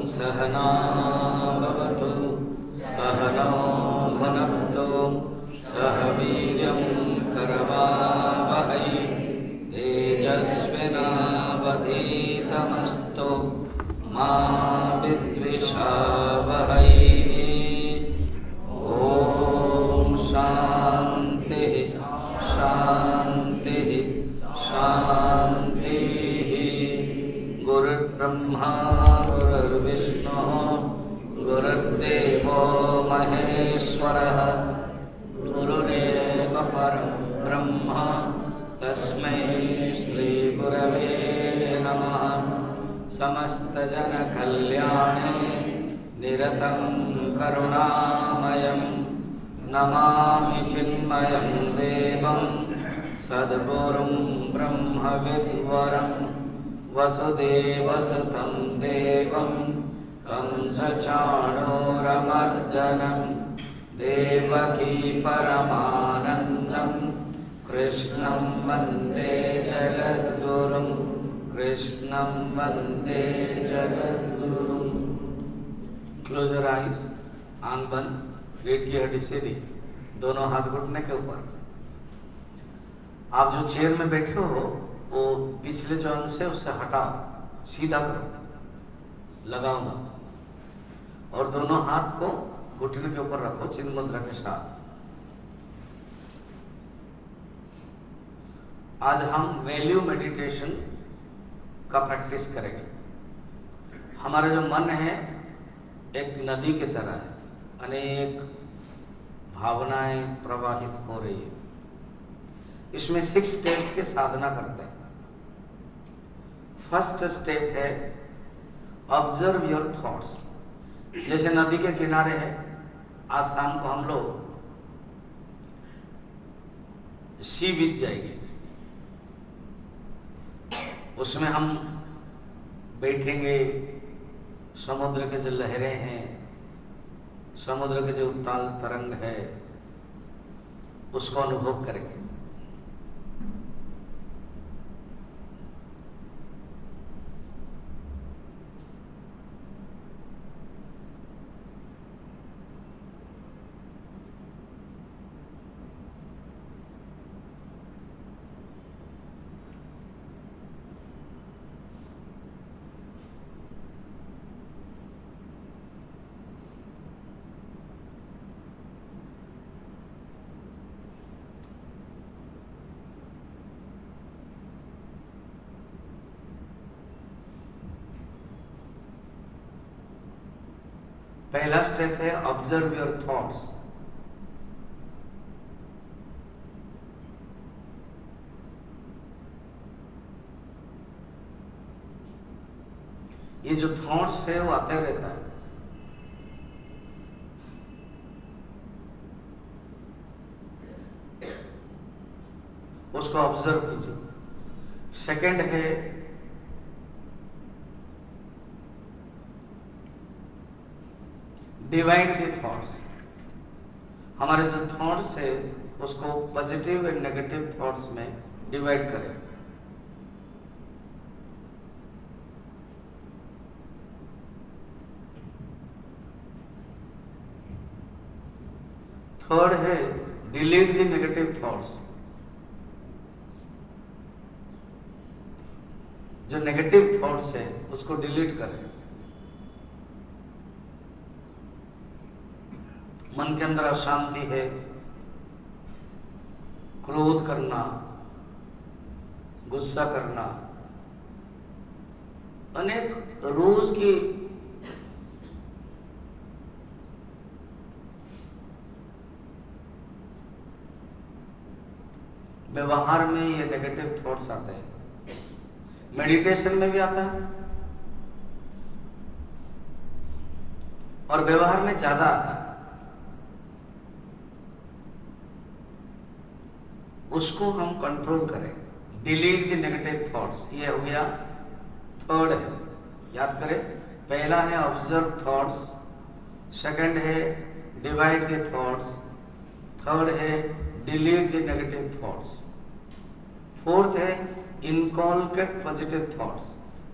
सहना भवतु सहनौ भुनक्तु सह वीर्यं करवावहै तेजस्विनावधीतमस्तु मा विद्विषावहै। ओम शांति शांति शांति। गुरुर्ब्रह्मा गुरुर्विष्णु गुरुर्देवो महेश्वरः गुरुरेव परं ब्रह्म तस्मै श्री गुरवे नमः। समस्तजनकल्याणे निरतं करुणामयं नमामि चिन्मयं देवं सद्गुरुं ब्रह्मविद्वरं वसुदेवसुतं देवं कंसचाणूरमर्दनं देवकी परमानन्दं कृष्णं वन्दे जगद्गुरुं कृष्णं वन्दे जगद्गुरुं। क्लोज योर आइज, आंख बंद, पेट की हड्डी सीधी, दोनों हाथ घुटने के ऊपर। आप जो चेयर में बैठे हो वो पिछले जो अंश है उसे हटाओ, सीधा करो, लगाओ ना, और दोनों हाथ को घुटने के ऊपर रखो चिन्ह मुद्रा के साथ। आज हम वैल्यू मेडिटेशन का प्रैक्टिस करेंगे। हमारा जो मन है एक नदी की तरह है, अनेक भावनाएं प्रवाहित हो रही है। इसमें 6 स्टेप्स की साधना करते हैं। फर्स्ट स्टेप है ऑब्जर्व योर थॉट्स। जैसे नदी के किनारे है, आज शाम को हम लोग सी बीच जाएंगे, उसमें हम बैठेंगे, समुद्र के जो लहरें हैं, समुद्र के जो उताल तरंग है उसको अनुभव करेंगे। पहला स्टेप है ऑब्जर्व योर थॉट्स। ये जो थॉट्स है वो आते रहता है, उसको ऑब्जर्व कीजिए। सेकंड है डिवाइड द थॉट्स। हमारे जो थॉट्स है उसको पॉजिटिव एंड नेगेटिव थॉट्स में डिवाइड करें। थर्ड है डिलीट द नेगेटिव थॉट्स। जो नेगेटिव थॉट्स है उसको डिलीट करें। मन के अंदर अशांति है, क्रोध करना, गुस्सा करना, अनेक रोज की व्यवहार में ये नेगेटिव थॉट्स आते हैं। मेडिटेशन में भी आता है और व्यवहार में ज्यादा आता है। उसको हम कंट्रोल करें, डिलीट द नेगेटिव थॉट्स। ये हो गया थर्ड है, याद करें। पहला है ऑब्जर्व थॉट्स, सेकंड है डिवाइड द थॉट्स, थर्ड है delete the negative thoughts, fourth है इनकॉलकेट पॉजिटिव थॉट्स।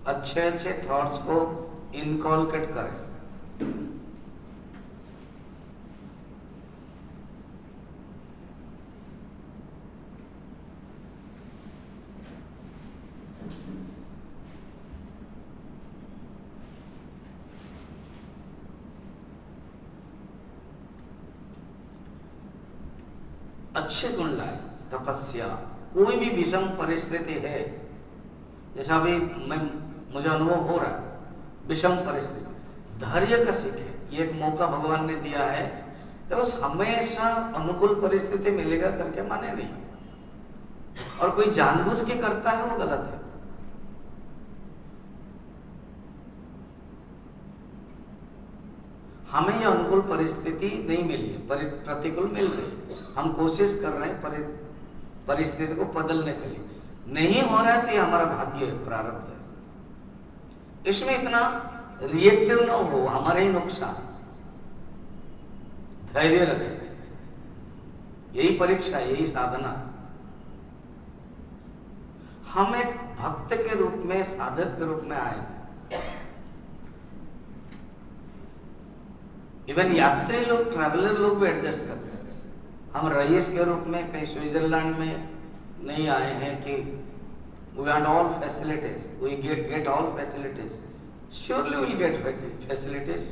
अच्छे अच्छे थॉट्स को इनकॉलकेट करें। अच्छे गुण लाए। तपस्या, कोई भी विषम परिस्थिति है, जैसा अभी मुझे अनुभव हो रहा है, विषम परिस्थिति, धैर्य का सीखे। ये एक मौका भगवान ने दिया है, तो बस हमेशा अनुकूल परिस्थिति मिलेगा करके माने नहीं, और कोई जानबूझ के करता है वो गलत है। हमें ये अनुकूल परिस्थिति नहीं मिली है, प्रतिकूल मिल रही है, हम कोशिश कर रहे हैं परिस्थिति को बदलने के लिए, नहीं हो रहा है तो ये हमारा भाग्य है, प्रारब्ध है। इसमें इतना रिएक्टिव ना हो, हमारे ही नुकसान। धैर्य रखें, यही परीक्षा, यही साधना। हम एक भक्त के रूप में, साधक के रूप में आए हैं। इवन यात्री लोग, ट्रैवलर लोग भी एडजस्ट करते हैं। हम रईस के रूप में कहीं स्विट्जरलैंड में नहीं आए हैं कि we want all facilities, we get all facilities. Surely will get facilities.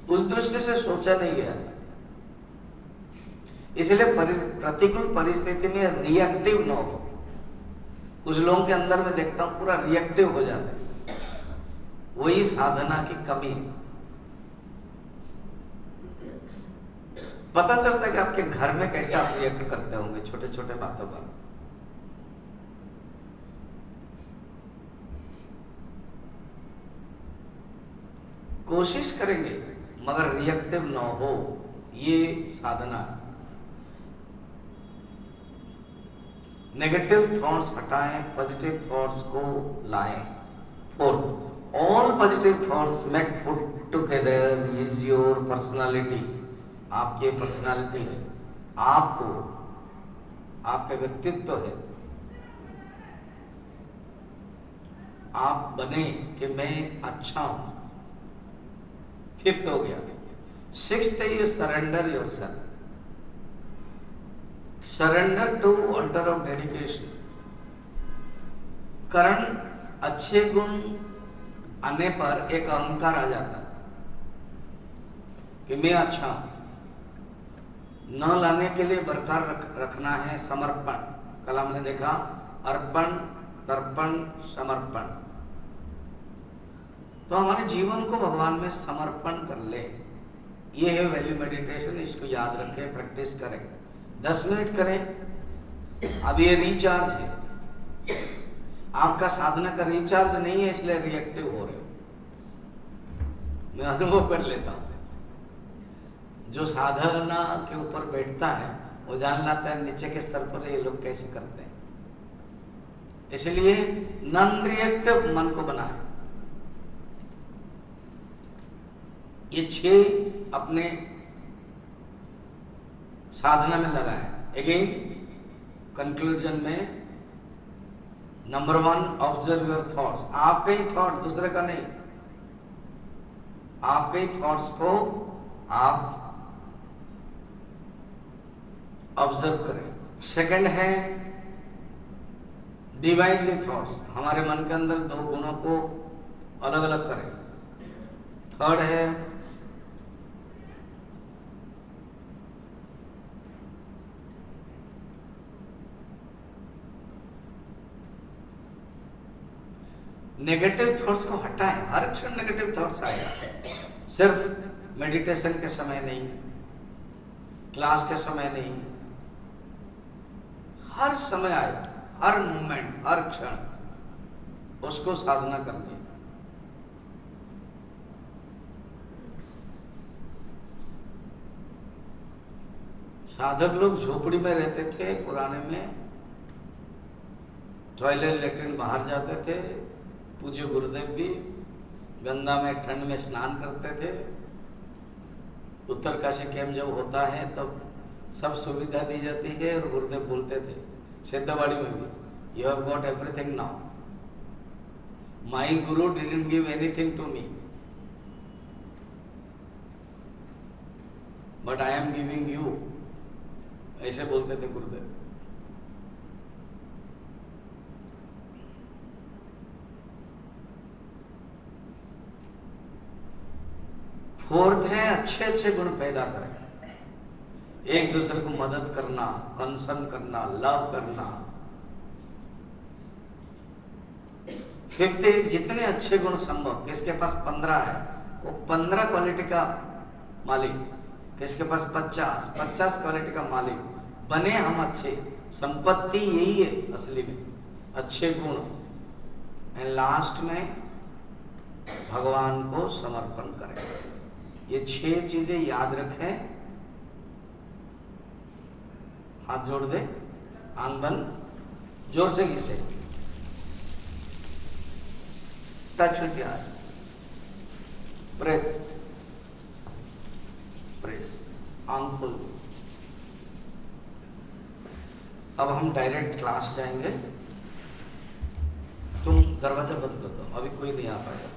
उस दृष्टि से सोचा नहीं गया था। इसलिए प्रतिकूल परिस्थिति में रिएक्टिव न हो। कुछ लोगों के अंदर में देखता हूं पूरा रिएक्टिव हो जाता है, वही साधना की कमी है। पता चलता है कि आपके घर में कैसे आप रिएक्ट करते होंगे छोटे छोटे बातों पर। कोशिश करेंगे मगर रिएक्टिव ना हो, ये साधना। नेगेटिव थॉट्स हटाएं, पॉजिटिव थॉट्स को लाएं। 4, all positive thoughts make put together is your personality. आपकी पर्सनालिटी है, आपको, आपके व्यक्तित्व है। आप बने कि मैं अच्छा हूं। 5th हो गया। 6th है, you surrender yourself. Surrender to altar of dedication. कारण अच्छे गुण आने पर एक अहंकार आ जाता है कि मैं अच्छा हूं। न लाने के लिए बरकरार रखना है समर्पण। कल हमने देखा अर्पण, तर्पण, समर्पण। तो हमारे जीवन को भगवान में समर्पण कर ले। ये है वैल्यू मेडिटेशन। इसको याद रखें, प्रैक्टिस करें। 10 मिनट करें। अब ये रिचार्ज है, आपका साधना का रिचार्ज नहीं है, इसलिए रिएक्टिव हो रहे हो। मैं अनुभव कर लेता हूं। जो साधना के ऊपर बैठता है वो जान लाता है नीचे के स्तर पर ये लोग कैसे करते हैं। इसलिए नॉन रिएक्टिव मन को बनाए। ये 6 अपने साधना में लगाए। अगेन कंक्लूजन में नंबर 1, ऑब्जर्व योर थॉट्स। आपके ही थॉट, दूसरे का नहीं। आपके ही थॉट्स को आप ऑब्जर्व करें। सेकंड है डिवाइड द थॉट्स। हमारे मन के अंदर 2 गुणों को अलग अलग करें। थर्ड है नेगेटिव थॉट्स को हटाएं। हर क्षण नेगेटिव थॉट्स आएगा। सिर्फ मेडिटेशन के समय नहीं, क्लास के समय नहीं, हर समय आएगा, हर मोमेंट, हर क्षण उसको साधना करनी है। साधक लोग झोपड़ी में रहते थे पुराने में, टॉयलेट लेटरिन बाहर जाते थे। पूज्य गुरुदेव भी गंगा में ठंड में स्नान करते थे। उत्तरकाशी कैंप जब होता है तब सब सुविधा दी जाती है और गुरुदेव बोलते थे सिद्धवाड़ी में भी, you have got everything now. My guru didn't give anything to me, but I am giving you, ऐसे बोलते थे गुरुदेव। फोर्थ है अच्छे अच्छे गुण पैदा करें, एक दूसरे को मदद करना, कंसर्न करना, लव करना। फिफ्थ है जितने अच्छे गुण संभव, किसके पास 15 है वो 15 क्वालिटी का मालिक, किसके पास 50 क्वालिटी का मालिक बने हम अच्छे। संपत्ति यही है असली में, अच्छे गुण। एंड लास्ट में भगवान को समर्पण करें। ये 6 चीजें याद रखें। हाथ जोड़ दे, आंख बंद, जोर से घिसे, टच विथ यार, प्रेस प्रेस, आंख खोल। अब हम डायरेक्ट क्लास जाएंगे। तुम दरवाजा बंद कर दो, अभी कोई नहीं आ पाएगा।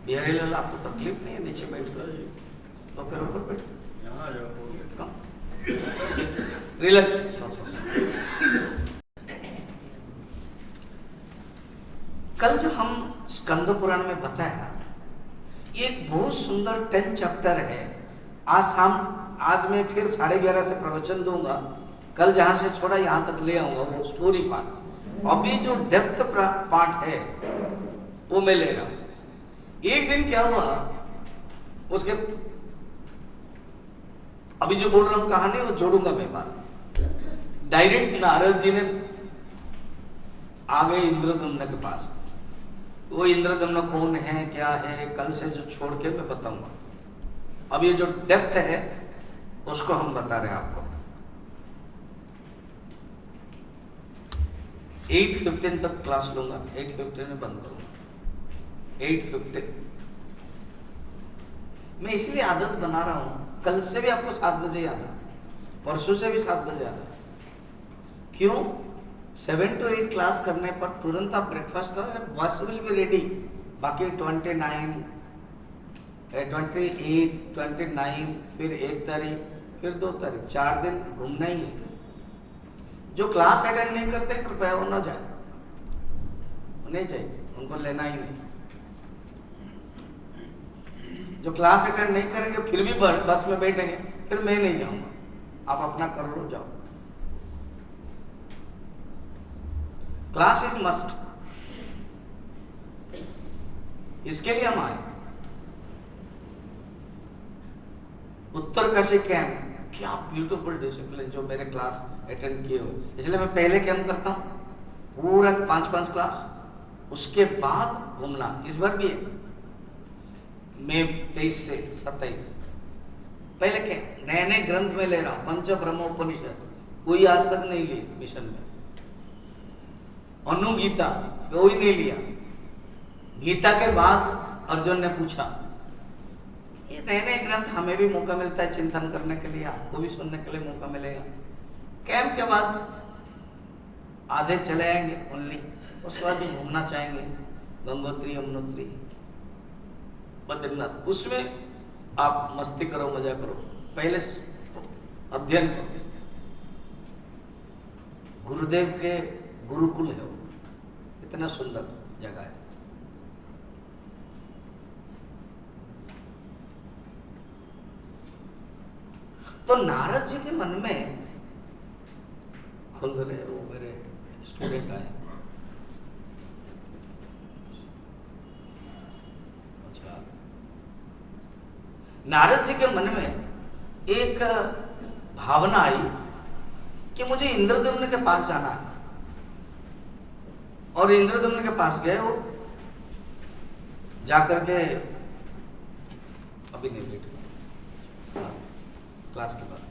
बिहारी लाल, आपको तकलीफ नहीं है नीचे बैठ कर? तो फिर ऊपर बैठ, यहाँ आ जाओ, रिलैक्स। कल जो हम स्कंद पुराण में बताया, ये एक बहुत सुंदर 10 चैप्टर है। आज मैं फिर 11:30 से प्रवचन दूंगा। कल जहां से छोड़ा यहां तक ले आऊंगा, वो स्टोरी पार्ट। अभी जो डेप्थ पार्ट है वो मैं ले रहा हूं। एक दिन क्या हुआ, उसके अभी जो बोल रहा हूं कहानी वो जोड़ूंगा मैं बात। डायरेक्ट नारद जी ने आ गए इंद्रदम्न के पास। वो इंद्रदम्न कौन है, क्या है, कल से जो छोड़ के मैं बताऊंगा। अब ये जो डेप्थ है उसको हम बता रहे हैं आपको। 8:15 तक क्लास लूंगा, 8:15 में बंद करूंगा। 8:15 मैं इसलिए आदत बना रहा हूं, कल से भी आपको 7 बजे आना, परसों से भी 7 बजे आना। क्यों? 7 to 8 क्लास करने पर तुरंत आप ब्रेकफास्ट करो, बस विल बी रेडी। बाकी 29, 28, 29, फिर 1 तारीख, फिर 2 तारीख, 4 दिन घूमना ही है। जो क्लास अटेंड नहीं करते कृपया वो न जाए, नहीं चाहिए, उनको लेना ही नहीं। जो क्लास अटेंड नहीं करेंगे फिर भी बस में बैठेंगे, फिर मैं नहीं जाऊंगा, आप अपना कर लो, जाओ। क्लास इज मस्ट, इसके लिए हम आए। उत्तरकाशी कैंप, क्या ब्यूटीफुल डिसिप्लिन जो मेरे क्लास अटेंड किए हुए, इसलिए मैं पहले कैंप करता हूं पूरा 5 क्लास, उसके बाद घूमना। इस बार भी है, मई 23 से 27। पहले क्या नए नए ग्रंथ में ले रहा हूं, पंच ब्रह्मोपनिषद कोई आज तक नहीं लिए मिशन में। अनुगीता कोई नहीं लिया। गीता के बाद अर्जुन ने पूछा, ये नए नए ग्रंथ हमें भी मौका मिलता है चिंतन करने के लिए, आपको भी सुनने के लिए मौका मिलेगा। कैंप के बाद आधे चले आएंगे ओनली, उसके बाद जो घूमना चाहेंगे गंगोत्री, यमुनोत्री, बद्रीनाथ, उसमें आप मस्ती करो, मजा करो, पहले अध्ययन करो। गुरुदेव के गुरुकुल है वो, इतना सुंदर जगह है। तो नारद जी के मन में खुल रहे, वो मेरे स्टूडेंट आए, नारद जी के मन में एक भावना आई कि मुझे इंद्रदम्न के पास जाना है। और इंद्रदम्न के पास गए, वो जाकर के, अभी नहीं बैठे, क्लास के बाद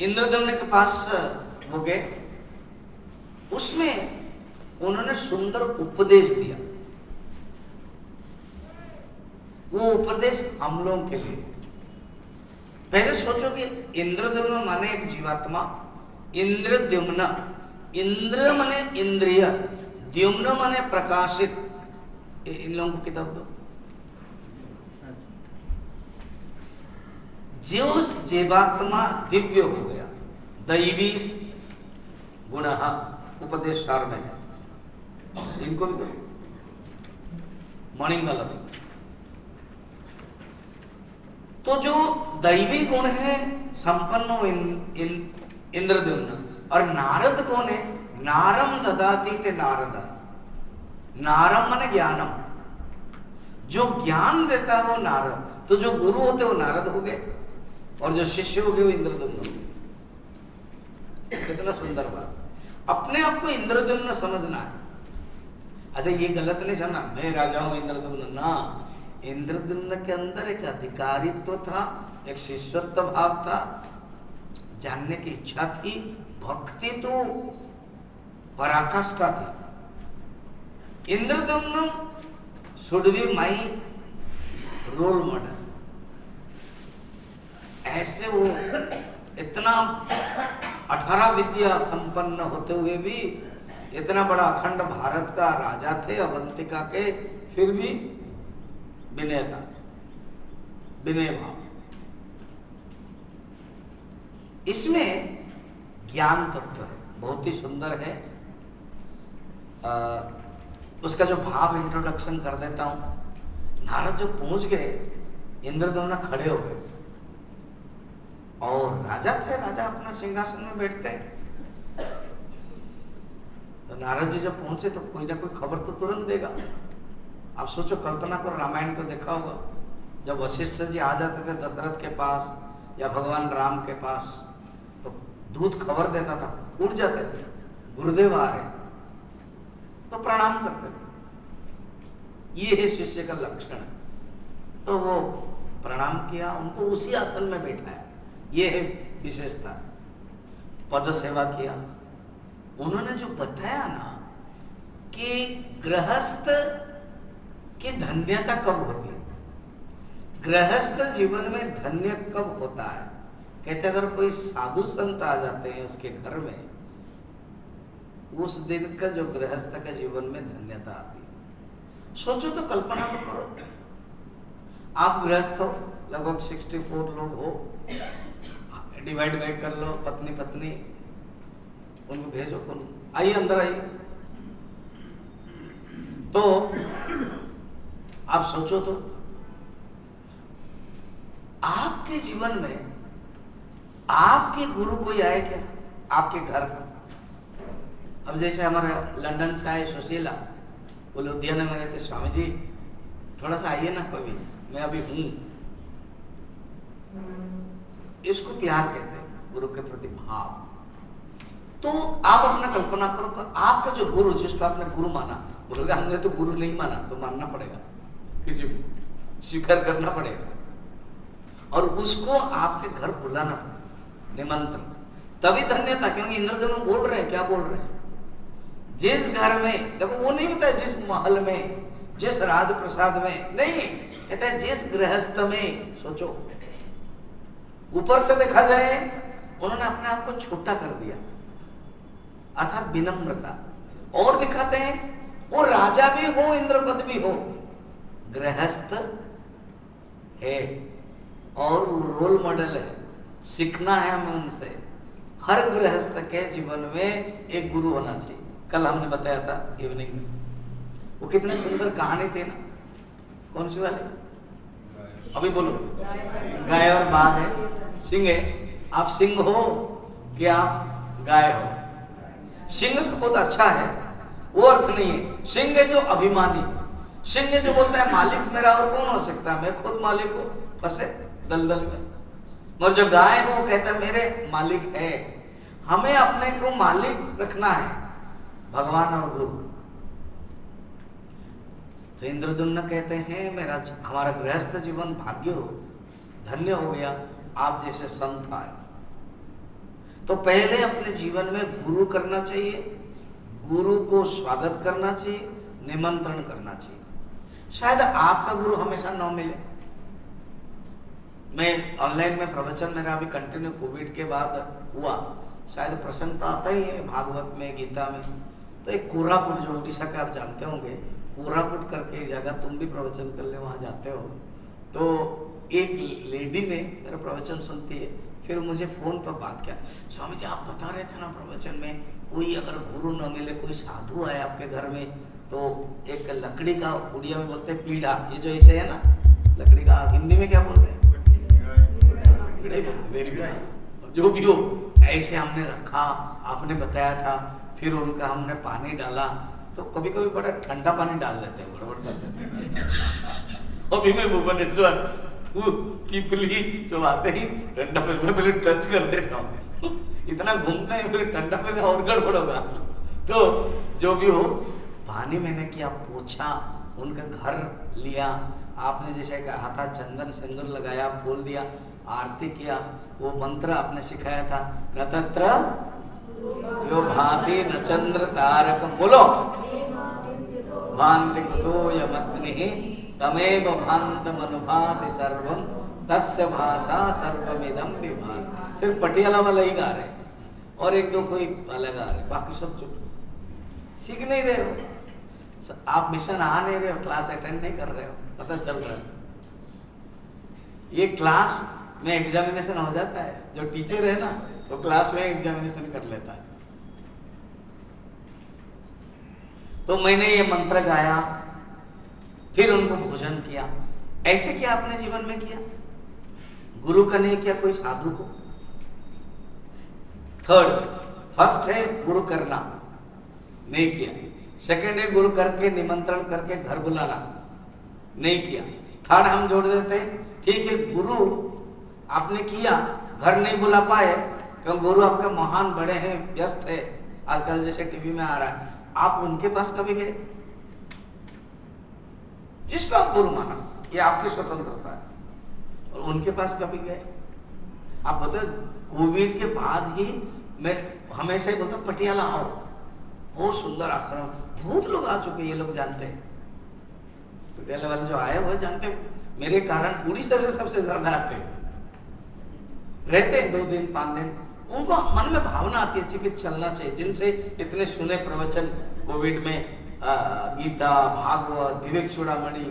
इंद्रदम्न के पास वो गए। उसमें उन्होंने सुंदर उपदेश दिया। वो उपदेश हम लोगों के लिए, पहले सोचो कि इंद्रद्युम्न माने एक जीवात्मा, इंद्रद्युम्न, इंद्र माने इंद्रिय, द्युम्न माने प्रकाशित। इन लोगों को किताब दो। जो जीवात्मा दिव्य हो गया, दैवी गुण उपदेश सार में है, इनको भी दो। मणिंगल। तो जो दैवी गुण है संपन्न हो इंद्रद्युम्न, और नारद कौन है? नारम ददाती ते नारद। नारम माने ज्ञानम, जो ज्ञान देता है वो नारद। तो जो गुरु होते वो नारद हो गए, और जो शिष्य हो गए वो इंद्रद्युम्न हो गए। कितना सुंदर बात। अपने आप को इंद्रद्युम्न समझना है। अच्छा, ये गलत नहीं समझना मैं राजा हूं इंद्रद्युम्न ना। इंद्रद्युम्न के अंदर एक अधिकारित्व था, एक शिष्यत्व भाव था, जानने की इच्छा थी, भक्ति तो पराकाष्ठा थी। Indradyumna should be my role model. ऐसे वो इतना 18 विद्या संपन्न होते हुए भी इतना बड़ा अखंड भारत का राजा थे अवंतिका के, फिर भी विनय था, विनय भाव। इसमें ज्ञान तत्व है, बहुत ही सुंदर है। उसका जो भाव इंट्रोडक्शन कर देता हूं। नारद जब पहुंच गए, इंद्रद्युम्न खड़े हो गए, और राजा थे, राजा अपना सिंहासन में बैठते हैं। तो नारद जी जब पहुंचे तो कोई ना कोई खबर तो तुरंत देगा। आप सोचो, कल्पना करो, रामायण तो देखा होगा, जब वशिष्ठ जी आ जाते थे दशरथ के पास या भगवान राम के पास, तो दूत खबर देता था, उठ जाते थे, गुरुदेव आ रहे, तो प्रणाम करते थे। ये है शिष्य का लक्षण। तो वो प्रणाम किया, उनको उसी आसन में बैठाया, ये है विशेषता। पद सेवा किया। उन्होंने जो बताया ना कि गृहस्थ की धन्यता कब होती है, गृहस्थ जीवन में धन्य कब होता है, कहते अगर कोई साधु संत आ जाते हैं उसके घर में, उस दिन का जो गृहस्थ का जीवन में धन्यता आती है। सोचो तो, कल्पना तो करो, आप गृहस्थ हो, लगभग 64 लोग हो, डिवाइड बाई कर लो, पत्नी पत्नी, उनको भेजो, कौन आइए अंदर आइए। तो आप सोचो तो, आपके जीवन में आपके गुरु कोई आए क्या आपके घर पर? अब जैसे हमारे लंदन से आए सुशीला, वो लुधियाना में रहते, स्वामी जी थोड़ा सा आइए ना कभी, मैं अभी हूं। इसको प्यार कहते हैं, गुरु के प्रति भाव। तो आप अपना कल्पना करो कि आपका जो गुरु, जिसको आपने गुरु माना, बोलोगे हमने तो गुरु नहीं माना, तो मानना पड़ेगा, किसी को स्वीकार करना पड़ेगा, और उसको आपके घर बुलाना पड़ेगा, निमंत्रण, तभी धन्यता। क्योंकि इंद्रद्युम्न बोल रहे हैं, क्या बोल रहे हैं? जिस घर में, देखो वो नहीं बताया जिस महल में, जिस राजप्रसाद में, नहीं, कहते हैं जिस गृहस्थ में। सोचो, ऊपर से देखा जाए उन्होंने अपने आप को छोटा कर दिया, अर्थात विनम्रता। और दिखाते हैं वो राजा भी हो, इंद्रपद भी हो, गृहस्थ है, और वो रोल मॉडल है, सीखना है हमें उनसे। हर गृहस्थ के जीवन में एक गुरु होना चाहिए। कल हमने बताया था इवनिंग में, वो कितनी सुंदर कहानी थी ना, कौन सी वाली? अभी बोलो। गाय और बाघ है, सिंह है। आप सिंह हो कि आप गाय हो? सिंह बहुत अच्छा है, वो अर्थ नहीं है। सिंह है जो अभिमानी, सिंह है जो बोलता है मालिक मेरा और कौन हो सकता है, मैं खुद मालिक हूं, फंसे दलदल में। मगर जो गाय हो कहता है मेरे मालिक है। हमें अपने को मालिक रखना है, भगवान और गुरु। तो इंद्रद्युम्न कहते हैं मेरा हमारा गृहस्थ जीवन भाग्य हो, धन्य हो गया, आप जैसे संत आए। तो पहले अपने जीवन में गुरु करना चाहिए, गुरु को स्वागत करना चाहिए, निमंत्रण करना चाहिए। शायद आपका गुरु हमेशा न मिले, मैं ऑनलाइन में प्रवचन मेरा अभी कंटिन्यू कोविड के बाद हुआ, शायद प्रसंग तो आता ही है भागवत में, गीता में। तो एक कोरापुट, जो उड़ीसा के आप जानते होंगे, कोरापुट करके एक जगह, तुम भी प्रवचन करने वहाँ जाते हो, तो एक लेडी ने मेरा प्रवचन सुनती है, फिर मुझे फ़ोन पर बात किया, स्वामी जी आप बता रहे थे ना प्रवचन में, कोई अगर गुरु न मिले, कोई साधु आए आपके घर में, तो एक लकड़ी का, उड़िया में बोलते हैं पीढ़ा, ये जो ऐसे है ना लकड़ी का, हिंदी में क्या बोलते हैं, पीढ़ा ही बोलते, वेरी गुड, जो भी हो, ऐसे हमने रखा, आपने बताया था, फिर उनका हमने पानी डाला, तो कभी कभी बड़ा ठंडा पानी डाल देते हैं, गड़बड़ कर देते हैं। अभी मैं भुवनेश्वर पीपली जो आते ही ठंडा पानी में पहले टच कर देता हूँ, इतना घूमते हैं फिर ठंडा पानी और गड़बड़ होगा। तो जो भी हो, पानी मैंने किया, पूछा, उनका घर लिया, आपने जैसे कहा था चंदन सिंदूर लगाया, फूल दिया, आरती किया, वो मंत्र आपने सिखाया था, न तत्र यो भाति न चंद्र तारक, बोलो, भांति कुतो यमग्निः तमेव भान्तमनुभाति सर्वं तस्य भाषा सर्वमिदं विभाति। सिर्फ पटियाला वाला ही गा रहे हैं और एक दो कोई अलग गा रहे, बाकी सब चुप, सीख नहीं रहे हो आप, मिशन आ नहीं रहे हो, क्लास अटेंड नहीं कर रहे हो, पता चल रहा है। ये क्लास में एग्जामिनेशन हो जाता है, जो टीचर है ना वो क्लास में एग्जामिनेशन कर लेता है। तो मैंने ये मंत्र गाया, फिर उनको भोजन किया। ऐसे क्या आपने जीवन में किया? गुरु का नहीं किया, कोई साधु को। फर्स्ट है गुरु करना, नहीं किया। सेकंड है गुरु करके निमंत्रण करके घर बुलाना, नहीं किया। थर्ड हम जोड़ देते हैं, ठीक है गुरु आपने किया, घर नहीं बुला पाए, क्योंकि गुरु आपके महान बड़े हैं, व्यस्त है, आजकल जैसे टीवी में आ रहा है, आप उनके पास कभी गए? जिसको आप गुरु माना, ये आपकी स्वतंत्रता है, और उनके पास कभी गए? आप बताओ, कोविड के बाद ही मैं हमेशा ही बोलता हूँ पटियाला आओ, बहुत सुंदर आश्रम, बहुत लोग आ चुके, ये लोग जानते हैं, पटियाला वाले जो आए वो जानते हैं, मेरे कारण उड़ीसा से सबसे ज्यादा आते हैं, रहते हैं 2 दिन 5 दिन, उनको मन में भावना आती है कि चलना चाहिए। जिनसे इतने सुने प्रवचन कोविड में, गीता, भागवत, विवेक चूड़ामणि,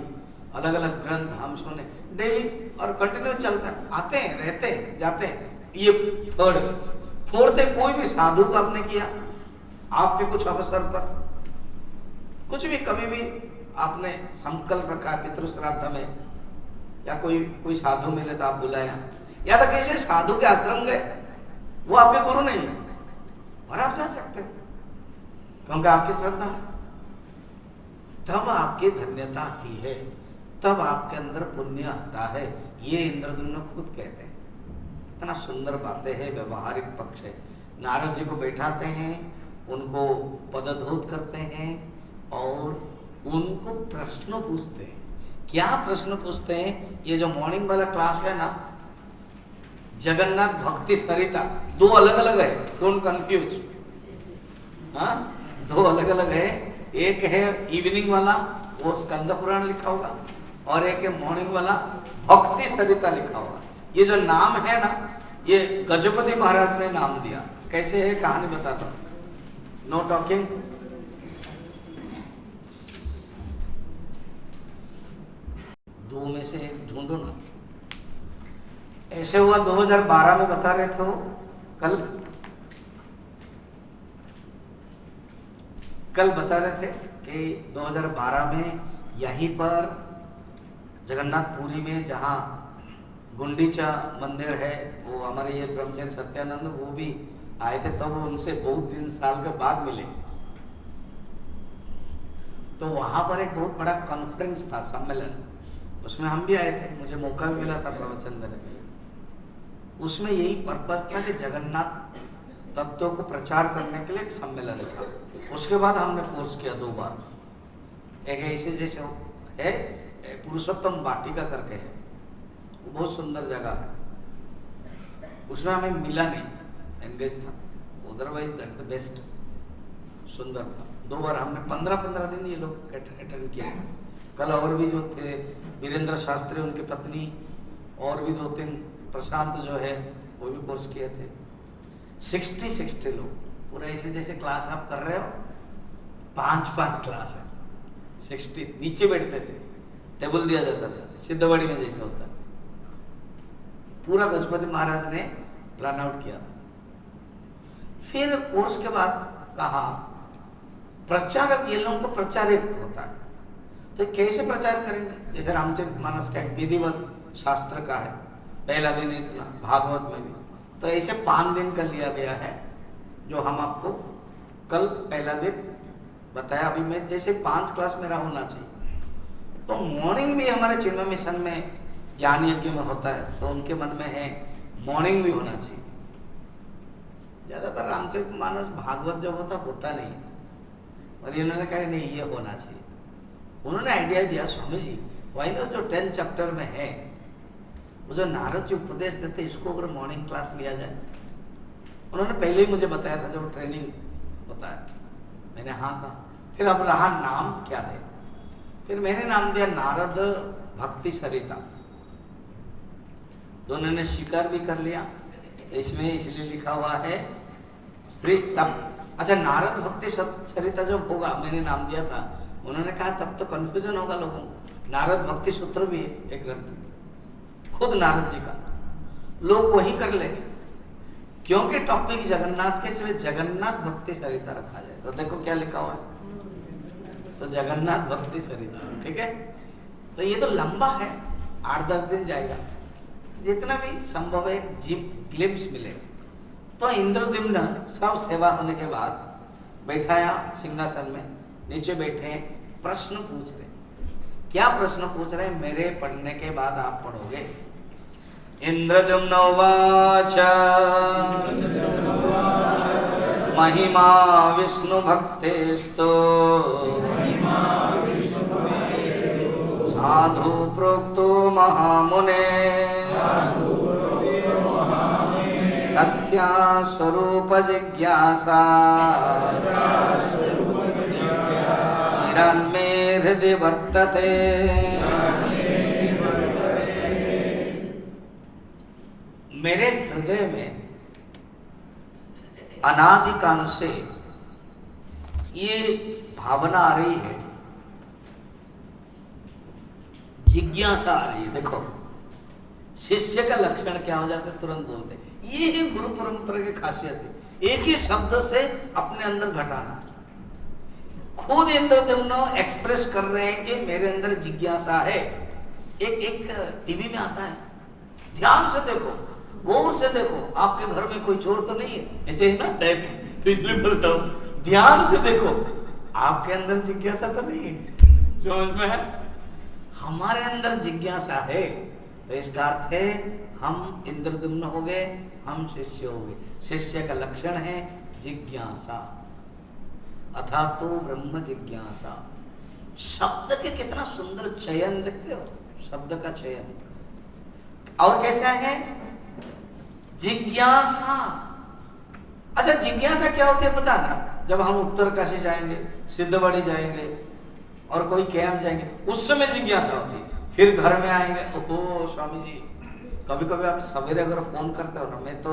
अलग अलग ग्रंथ हम सुने डेली और कंटिन्यू चलता है, आते हैं, रहते हैं, जाते हैं। ये फोर्थ है, कोई भी साधु को आपने किया, आपके कुछ अवसर पर, कुछ भी कभी भी आपने संकल्प रखा, पितृ श्राद्ध में, या कोई साधु मिले तो आप बुलाया, या तो किसी साधु के आश्रम गए, वो आपके गुरु नहीं है और आप जा सकते हो क्योंकि आपकी श्रद्धा है, तब आपकी धन्यता आती है, तब आपके अंदर पुण्य आता है। ये इंद्रद्युम्न खुद कहते हैं। कितना सुंदर बातें हैं, व्यवहारिक पक्ष है। नारद जी को बैठाते हैं, उनको पदधूत करते हैं और उनको प्रश्न पूछते हैं। क्या प्रश्न पूछते हैं? ये जो मॉर्निंग वाला क्लास है ना, जगन्नाथ भक्ति सरिता, 2 अलग अलग है, डोंट कंफ्यूज, हाँ 2 अलग अलग है। एक है इवनिंग वाला, वो स्कंद पुराण लिखा होगा, और एक है मॉर्निंग वाला भक्ति सरिता लिखा होगा। ये जो नाम है ना, ये गजपति महाराज ने नाम दिया। कैसे है कहानी बताता हूँ, नो टॉकिंग। दो में से एक ढूंढो ना। ऐसे हुआ 2012 में, बता रहे थे वो कल बता रहे थे कि 2012 में यहीं पर जगन्नाथपुरी में, जहाँ गुंडीचा मंदिर है, वो हमारे ये ब्रह्मचारी सत्यानंद वो भी आए थे, तब उनसे बहुत दिन साल के बाद मिले। तो वहाँ पर एक बहुत बड़ा कॉन्फ्रेंस था, सम्मेलन, उसमें हम भी आए थे, मुझे मौका भी मिला था प्रवचन देने के लिए। उसमें यही पर्पस था कि जगन्नाथ तत्व को प्रचार करने के लिए एक सम्मेलन था। उसके बाद हमने कोर्स किया 2 बार। एक ऐसे जैसे है पुरुषोत्तम वाटिका करके है, वो बहुत सुंदर जगह है, उसमें हमें मिला नहीं, एंगेज था, अदरवाइज दैट द बेस्ट, सुंदर था। 2 बार हमने 15-15 दिन ये लोग अटेंड किए। कल और भी जो थे, वीरेंद्र शास्त्री, उनकी पत्नी, और भी 2-3 प्रशांत जो है वो भी कोर्स किए थे। 60 लोग पूरा ऐसे जैसे क्लास आप कर रहे हो, 5 क्लास है, 60 नीचे बैठते थे, टेबल दिया जाता था सिद्धवाड़ी में जैसे होता है। पूरा गजपति महाराज ने प्लान आउट किया था। फिर कोर्स के बाद कहा प्रचारक, ये लोगों को प्रचारित होता है तो कैसे प्रचार करेंगे? जैसे रामचरितमानस का एक विधिवत शास्त्र का है, पहला दिन इतना, भागवत में भी तो ऐसे 5 दिन का लिया गया है, जो हम आपको कल पहला दिन बताया। अभी मैं जैसे 5 क्लास मेरा होना चाहिए, तो मॉर्निंग भी हमारे चिन्मय मिशन में ज्ञान यज्ञ में होता है, तो उनके मन में है मॉर्निंग भी होना चाहिए। ज्यादातर रामचरितमानस भागवत जब होता नहीं है, और इन्होंने कहा नहीं ये होना चाहिए। उन्होंने आइडिया दिया, स्वामी जी वही ना जो 10 चैप्टर में है, वो जो नारद जी उपदेश देते इसको अगर मॉर्निंग क्लास लिया जाए। उन्होंने पहले ही मुझे बताया था जब ट्रेनिंग होता है, मैंने हाँ कहा। फिर अब रहा नाम क्या दे, फिर मैंने नाम दिया नारद भक्ति सरिता, तो उन्होंने स्वीकार भी कर लिया। इसमें इसलिए लिखा हुआ है श्री तप। अच्छा, नारद भक्ति सरिता जब होगा, मैंने नाम दिया था, उन्होंने कहा तब तो कंफ्यूजन होगा लोगों को। नारद भक्ति सूत्र भी है एक ग्रंथ खुद नारद जी का, लोग वही कर लेंगे, क्योंकि टॉपिक जगन्नाथ के, इसलिए जगन्नाथ भक्ति सरिता रखा जाए। तो देखो क्या लिखा हुआ है, तो जगन्नाथ भक्ति सरिता, ठीक है। तो ये तो लंबा है, 8-10 दिन जाएगा, जितना भी संभव है जीप ग्लिम्स मिलेगा। तो इंद्रद्युम्न सब सेवा होने के बाद बैठाया सिंहासन में, नीचे बैठे प्रश्न पूछ रहे। क्या प्रश्न पूछ रहे? मेरे पढ़ने के बाद आप पढ़ोगे। इंद्रद्युम्न उवाच महिमा विष्णु भक्तेस्तु साधु प्रोक्तो महामुने तस्या स्वरूप जिज्ञासा चिरन्मे हृदय वर्तते। मेरे हृदय में अनादिकाल से ये भावना आ रही है, जिज्ञासा आ रही है। देखो शिष्य का लक्षण क्या हो जाता है, तुरंत बोलते हैं। ये ही गुरु परंपरा की खासियत है, एक ही शब्द से अपने अंदर घटाना। खुद इंद्रद्युम्न एक्सप्रेस कर रहे हैं कि मेरे अंदर जिज्ञासा है। एक टीवी में आता है, ध्यान से देखो, गौर से देखो, आपके घर में कोई चोर तो नहीं है, ऐसे ही ना टाइप, तो इसलिए बोलता हूं ध्यान से देखो, आपके अंदर जिज्ञासा तो नहीं है। समझ में है? हमारे अंदर जिज्ञासा है, तो इसका अर्थ है हम इंद्रद्युम्न हो गए, हम शिष्य हो गए। शिष्य का लक्षण है जिज्ञासा, अथा तो ब्रह्म जिज्ञासा। शब्द के कितना सुंदर चयन देखते हो, शब्द का चयन। और कैसा है जिज्ञासा? अच्छा, जिज्ञासा क्या होती है पता ना? जब हम उत्तरकाशी जाएंगे, सिद्धवाड़ी जाएंगे और कोई कैंप जाएंगे, उस समय जिज्ञासा होती है। फिर घर में आएंगे, ओहो स्वामी जी, कभी कभी आप सवेरे अगर फोन करते हो ना, मैं तो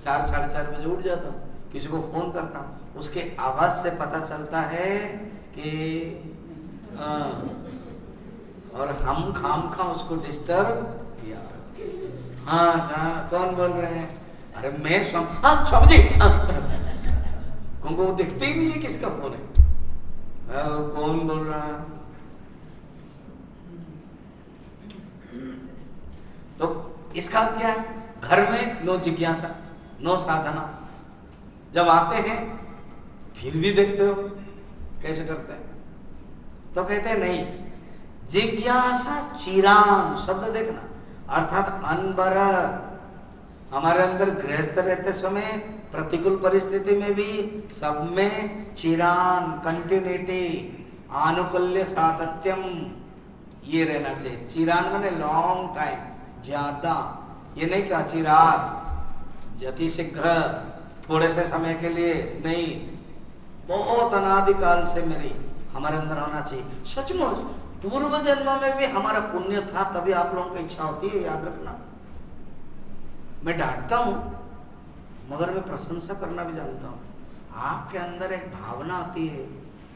4-4:30 बजे उठ जाता हूँ, किसी को फोन करता हूँ, उसके आवाज से पता चलता है कि और हम खामखा उसको डिस्टर्ब किया। हाँ, कौन बोल रहे हैं? अरे मैं स्वामी जी। वो दिखते ही नहीं है किसका फोन है, कौन बोल रहा है। तो इसका अर्थ क्या है? घर में नो जिज्ञासा, नो साधना। जब आते हैं फिर भी देखते हो कैसे करते हैं, तो कहते हैं नहीं, जिज्ञासा चिरान, शब्द देखना, अर्थात अनवरत। हमारे अंदर गृहस्थ रहते समय, प्रतिकूल परिस्थिति में भी, सब में चिरान, कंटिन्यूटी, आनुकूल्य सातत्यम, ये रहना चाहिए। चिरान माने लॉन्ग टाइम, ज्यादा, ये नहीं कि अचिरात, जति शीघ्र, थोड़े से समय के लिए नहीं, बहुत अनादिकाल से मेरी हमारे अंदर होना चाहिए। सचमुच पूर्व जन्म में भी हमारा पुण्य था, तभी आप लोगों की इच्छा होती है, याद रखना। मैं डांटता हूँ मगर मैं प्रशंसा करना भी जानता हूँ। आपके अंदर एक भावना आती है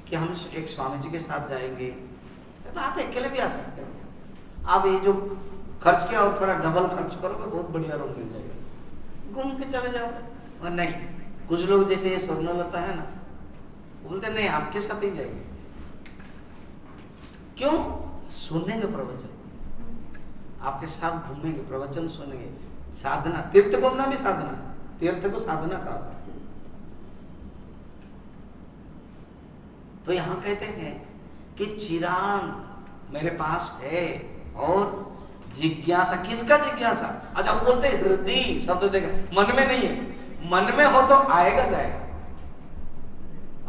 कि हम एक स्वामी जी के साथ जाएंगे, तो आप अकेले भी आ सकते हो। आप ये जो खर्च किया और थोड़ा डबल खर्च करोगे, बहुत बढ़िया रूम मिल जाएगा, घूम के चले जाओगे। और नहीं, कुछ लोग जैसे ये स्वर्णलता है ना, बोलते नहीं आपके साथ ही जाएंगे। क्यों? सुनेंगे प्रवचन, आपके साथ घूमेंगे, प्रवचन सुनेंगे। साधना, तीर्थ घूमना भी साधना है, तीर्थ को साधना कहा। तो यहां कहते हैं कि चिराग मेरे पास है और जिज्ञासा, किसका जिज्ञासा? अच्छा, वो बोलते हैं हृदय शब्द देगा, मन में नहीं है। मन में हो तो आएगा जाएगा।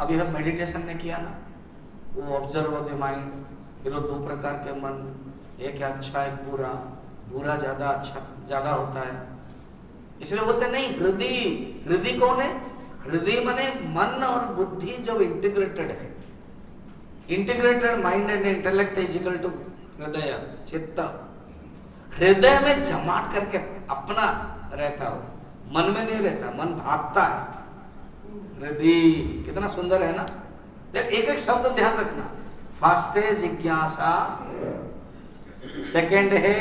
अभी हम मेडिटेशन ने किया ना, वो ऑब्जर्व द माइंड, फिर वो दो प्रकार के मन, एक है अच्छा एक बुरा, बुरा ज्यादा अच्छा ज्यादा होता है, इसलिए बोलते नहीं हृदय। हृदय कौन है? हृदय माने मन और बुद्धि जब इंटीग्रेटेड है, integrated mind and intellect is equal to हृदय, चित्त। हृदय में जमाट करके अपना रहता हो, मन में नहीं रहता, मन भागता है। हृदय कितना सुंदर है ना। एक एक शब्द ध्यान रखना। फर्स्ट है जिज्ञासा, सेकंड है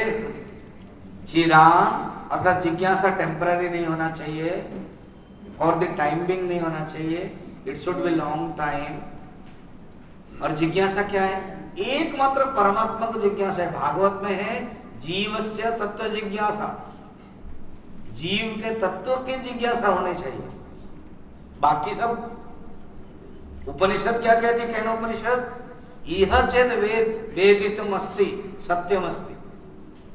चिराग, अर्थात जिज्ञासा टेम्पररी नहीं होना चाहिए, फॉर द टाइम बिंग नहीं होना चाहिए, it should be long time. और जिज्ञासा क्या है? एकमात्र परमात्मा को जिज्ञासा है। भागवत में है जीवस्य तत्व जिज्ञासा, जीव के तत्व की जिज्ञासा होनी चाहिए। बाकी सब उपनिषद क्या कहती? केनोपनिषद, इह चेद वेदितम अस्ति सत्यम अस्ति।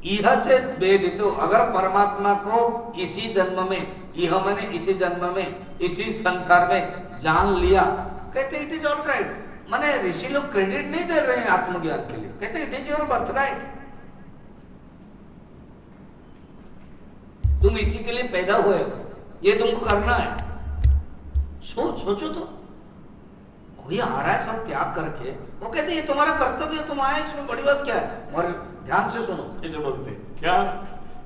इह चेद वेदितो, अगर परमात्मा को इसी जन्म में, इह माने इसी जन्म में, इसी संसार में जान लिया, कहते इट इज ऑल राइट। माने ऋषि लोग क्रेडिट नहीं दे रहे हैं आत्मज्ञान के लिए, कहते it is your birth right. तुम इसी के लिए पैदा हुए हो, ये तुमको करना है। सोचो तो, कोई आ रहा है सब त्याग करके, वो कहते ये तुम्हारा कर्तव्य, तुम आए, इसमें बड़ी बात क्या है? और ध्यान से सुनो, ये जो बोलते क्या,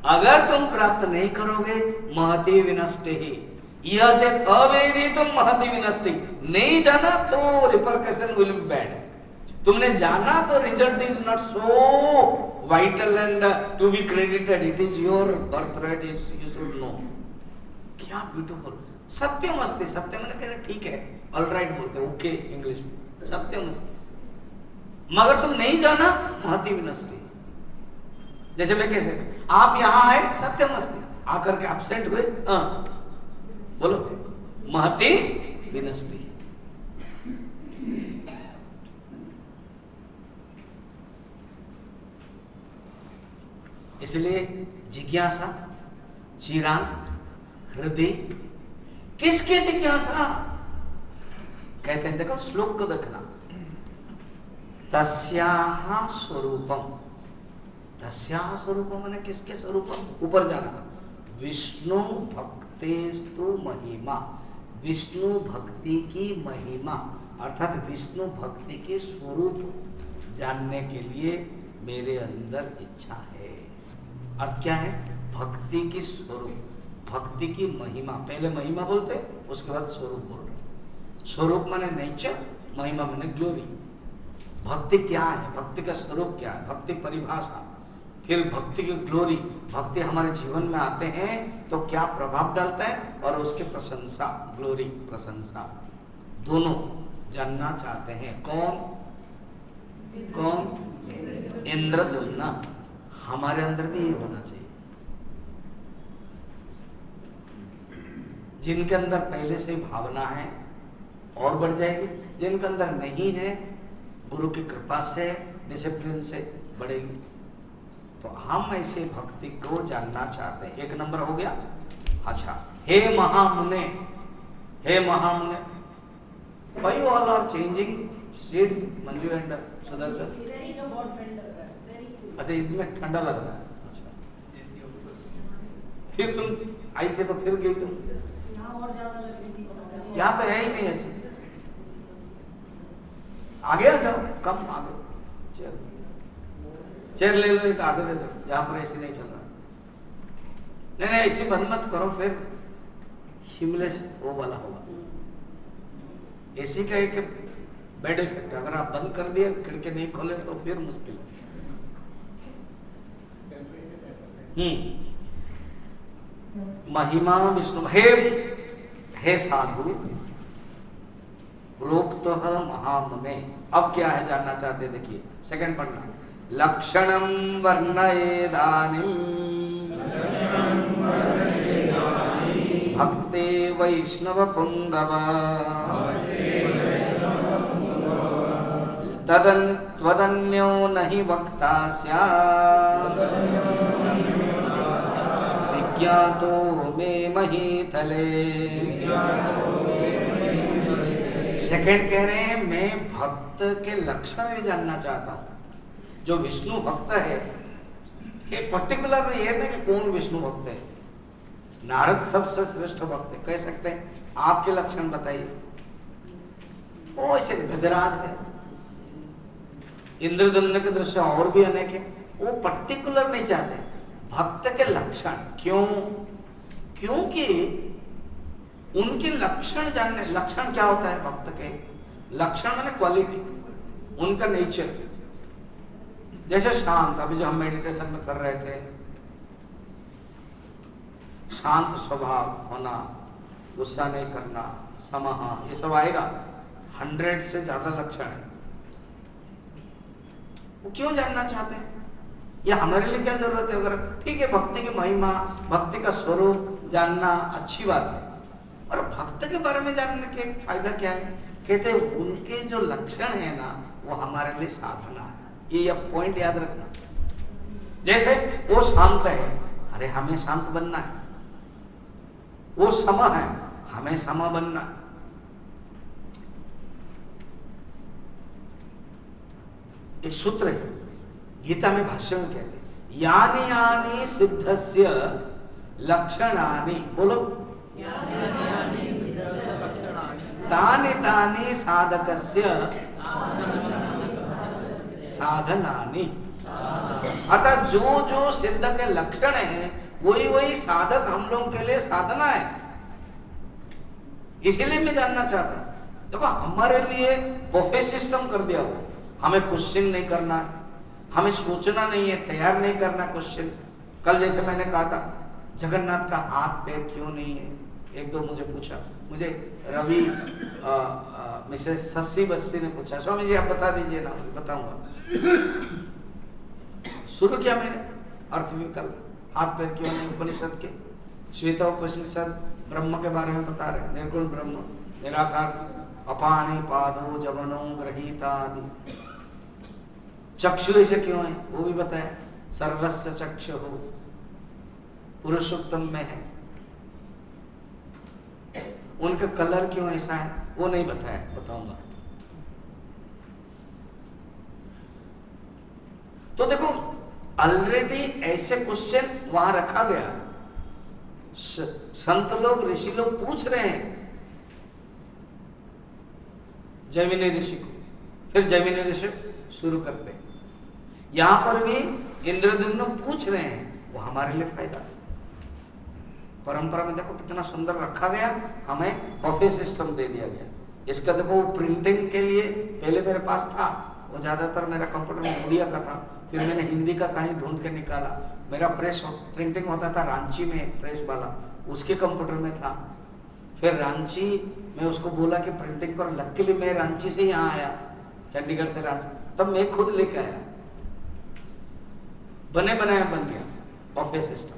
अगर तुम प्राप्त नहीं करोगे महति विनष्टे ही, यह चेत अवेदितुम महति विनष्टि, नहीं जाना तो रिपरकशन विल बी बैड। तुमने जाना तो result is not so vital and to be credited, it is your birth right, you should know. क्या ब्यूटीफुल। सत्यम अस्ति, सत्य मैंने कह रहे ठीक है, ऑल राइट बोलते, ओके इंग्लिश में, सत्यम अस्ति। मगर तुम नहीं जाना महति विनष्टि। जैसे मैं कैसे, आप यहां आए सत्यम अस्ति, आकर के एब्सेंट हुए, बोलो महति विनष्टि। इसलिए जिज्ञासा, चिराग, हृदय, किसकी जिज्ञासा? कहते हैं, देखो श्लोक को देखना, तस्याः स्वरूपम, तस्याः स्वरूपम माने किसके स्वरूपम? ऊपर जाना, विष्णु भक्तेस्तु महिमा, विष्णु भक्ति की महिमा, अर्थात विष्णु भक्ति के स्वरूप जानने के लिए मेरे अंदर इच्छा है। अर्थ क्या है? भक्ति की स्वरूप, भक्ति की महिमा। पहले महिमा बोलते, उसके बाद स्वरूप बोल रहे। स्वरूप माने नेचर, महिमा माने ग्लोरी। भक्ति क्या है? भक्ति का स्वरूप क्या है? भक्ति परिभाषा, फिर भक्ति की ग्लोरी। भक्ति हमारे जीवन में आते हैं तो क्या प्रभाव डालता है, और उसकी प्रशंसा, ग्लोरी प्रशंसा, दोनों जानना चाहते हैं। कौन कौन? इंद्रद्युम्न। हमारे अंदर भी ये होना चाहिए। जिनके अंदर पहले से भावना है और बढ़ जाएगी, जिनके अंदर नहीं है गुरु की कृपा से, डिसिप्लिन से बढ़ेगी। तो हम ऐसे भक्ति को जानना चाहते हैं। एक नंबर हो गया। अच्छा, हे महामुने, हे महामुने, why you all are changing seats, Manju and Sudarshan? अच्छा, इसमें ठंडा लग रहा है। अच्छा, फिर तुम आई थे तो फिर गई तुम? यहाँ तो है ही नहीं ऐसे। आगे आ जाओ, कम आगे, चेयर ले लो, एक आगे दे दो, जहां पर ऐसे नहीं चल रहा। नहीं नहीं ऐसे बंद मत करो, फिर हिमलेस वो वाला होगा। एसी का एक बैड इफेक्ट, अगर आप बंद कर दिए, खिड़की नहीं खोले तो फिर मुश्किल है। महिमा विष्णु हे साधु प्रोक्त महामुने। अब क्या है जानना चाहते, देखिए सेकंड पढ़ना। लक्षणम वर्णयेदानीं भक्ते वैष्णव पुंगव तदन त्वदन्यो नहि वक्ता स्यात् विज्ञातो मे महीतले। सेकंड कह रहे हैं मैं भक्त के लक्षण भी जानना चाहता हूं। जो विष्णु भक्त है, ये पर्टिकुलर नहीं है ना कि कौन विष्णु भक्त है। नारद सबसे श्रेष्ठ भक्त है, कह सकते हैं आपके लक्षण बताइए। वो ऐसे गजराज है, इंद्रदम्न के दृश्य और भी अनेक है, वो पर्टिकुलर नहीं चाहते भक्त के लक्षण। क्यों? क्योंकि उनके लक्षण जानने। लक्षण क्या होता है भक्त के? लक्षण माने क्वालिटी, उनका नेचर। जैसे शांत, अभी जो हम मेडिटेशन में कर रहे थे, शांत स्वभाव होना, गुस्सा नहीं करना, समहा, ये सब आएगा। 100 से ज्यादा लक्षण है। वो क्यों जानना चाहते हैं? या हमारे लिए क्या जरूरत है? अगर ठीक है भक्ति की महिमा, भक्ति का स्वरूप जानना अच्छी बात है, और भक्त के बारे में जानने के फायदा क्या है? कहते हैं उनके जो लक्षण है ना, वो हमारे लिए साधना है। ये पॉइंट याद रखना। जैसे वो शांत है, अरे हमें शांत बनना है। वो सम है, हमें सम बनना है। एक सूत्र है गीता में, भाष्य में कहते हैं यानि यानि सिद्धस्य लक्षणानि, बोलो तानि तानि साधकस्य साधनानि। अर्थात जो जो सिद्ध के लक्षण है, वही वही साधक हम लोग के लिए साधना है। इसीलिए मैं जानना चाहता हूं। देखो हमारे लिए बफे सिस्टम कर दिया हो, हमें क्वेश्चन नहीं करना, हमें सोचना नहीं है, तैयार नहीं करना क्वेश्चन। कल जैसे मैंने कहा था जगन्नाथ का हाथ पैर क्यों नहीं है, एक दो मुझे पूछा, मुझे रवि मिसेस सस्सी बस्सी ने पूछा, स्वामी जी आप बता दीजिए ना। बताऊंगा। शुरू किया मैंने अर्थ विकल्प, हाथ पैर क्यों नहीं, उपनिषद के श्वेता उपनिषद ब्रह्म के बारे में बता रहे, निर्गुण ब्रह्म, निराकार, अपानि पादो जवनो ग्रहीता आदि। चक्षु ऐसे क्यों है वो भी बताया, सर्वस्य चक्षु हो, पुरुषोत्तम में है। उनका कलर क्यों ऐसा है वो नहीं बताया, बताऊंगा। तो देखो ऑलरेडी ऐसे क्वेश्चन वहां रखा गया, संत लोग ऋषि लोग पूछ रहे हैं जैमिनी ऋषि को, फिर जैमिनी ऋषि शुरू करते हैं। यहां पर भी इंद्रद्युम्न पूछ रहे हैं, वो हमारे लिए फायदा। परंपरा में देखो कितना सुंदर रखा गया, हमें बफे सिस्टम दे दिया गया। इसका देखो प्रिंटिंग के लिए पहले मेरे पास था, वो ज्यादातर मेरा कंप्यूटर में उड़िया का था, फिर मैंने हिंदी का कहीं ढूंढ के निकाला। मेरा प्रेस प्रिंटिंग होता था रांची में, प्रेस वाला उसके कंप्यूटर में था। फिर रांची में उसको बोला कि प्रिंटिंग करो, लकीली मैं रांची से यहाँ आया, चंडीगढ़ से रांची, तब मैं खुद लेके आया, बने बनाया बन गया बफे सिस्टम।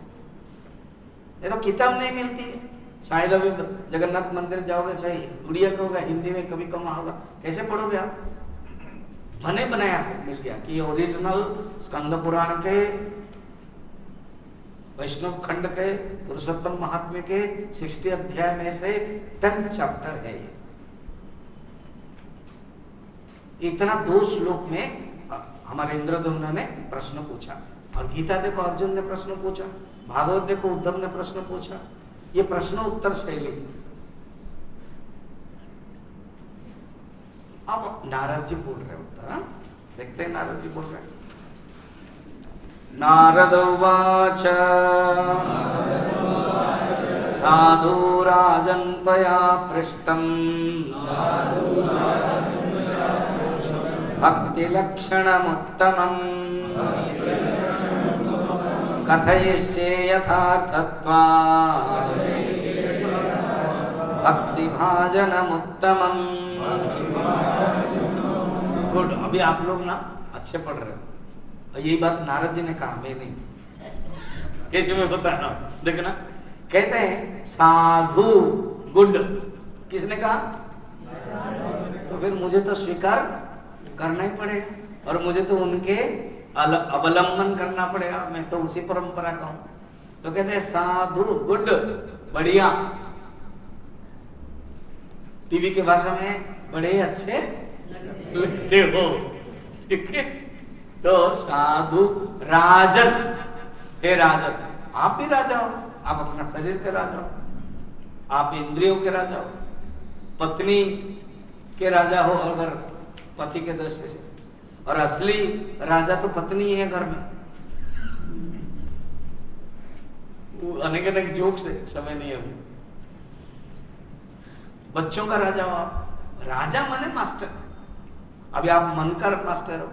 ये तो किताब नहीं मिलती है, शायद अभी जगन्नाथ मंदिर जाओगे सही उड़िया का होगा, हिंदी में कभी कम होगा, कैसे पढ़ोगे आप? बने बनाया मिल गया कि ओरिजिनल स्कंद पुराण के, वैष्णव खंड के, पुरुषोत्तम महात्म्य के 60 अध्याय में से 10th चैप्टर है ये। इतना 2 श्लोक में हमारे इंद्रद्युम्न ने प्रश्न पूछा। और गीता देखो अर्जुन ने प्रश्न पूछा, भागवत देखो उद्धव ने प्रश्न पूछा। ये प्रश्न उत्तर शैली। अब नारद जी बोल रहे उत्तर, हाँ देखते हैं नारद जी बोल रहे। नारद उवाच साधु राजन् त्वया पृष्टं भक्तिलक्षणमुत्तमम् कथयिष्ये यथार्थत्वात् भक्तिभाजनमुत्तमम्। गुड। अभी आप लोग ना अच्छे पढ़ रहे हो, और यही बात नारद जी ने कहा, मैं नहीं। कैसे में होता है ना, देखना कहते हैं साधु गुड, किसने कहा? तो फिर मुझे तो स्वीकार करना ही पड़ेगा, और मुझे तो उनके अवलंबन करना पड़ेगा, मैं तो उसी परंपरा का हूं। तो कहते हैं साधु गुड, बढ़िया। टीवी के भाषा में बड़े अच्छे लगते हो, ठीक है। तो साधु राजन, हे राजन, आप भी राजा हो, आप अपना शरीर के राजा हो, आप इंद्रियों के राजा हो, पत्नी के राजा हो अगर पति के दृष्टि से, और असली राजा तो पत्नी ही है घर में। अनेक अनेक जोक्स है, समय नहीं है अभी। बच्चों का राजा हो आप, राजा माने मास्टर, अभी आप मन का मास्टर हो।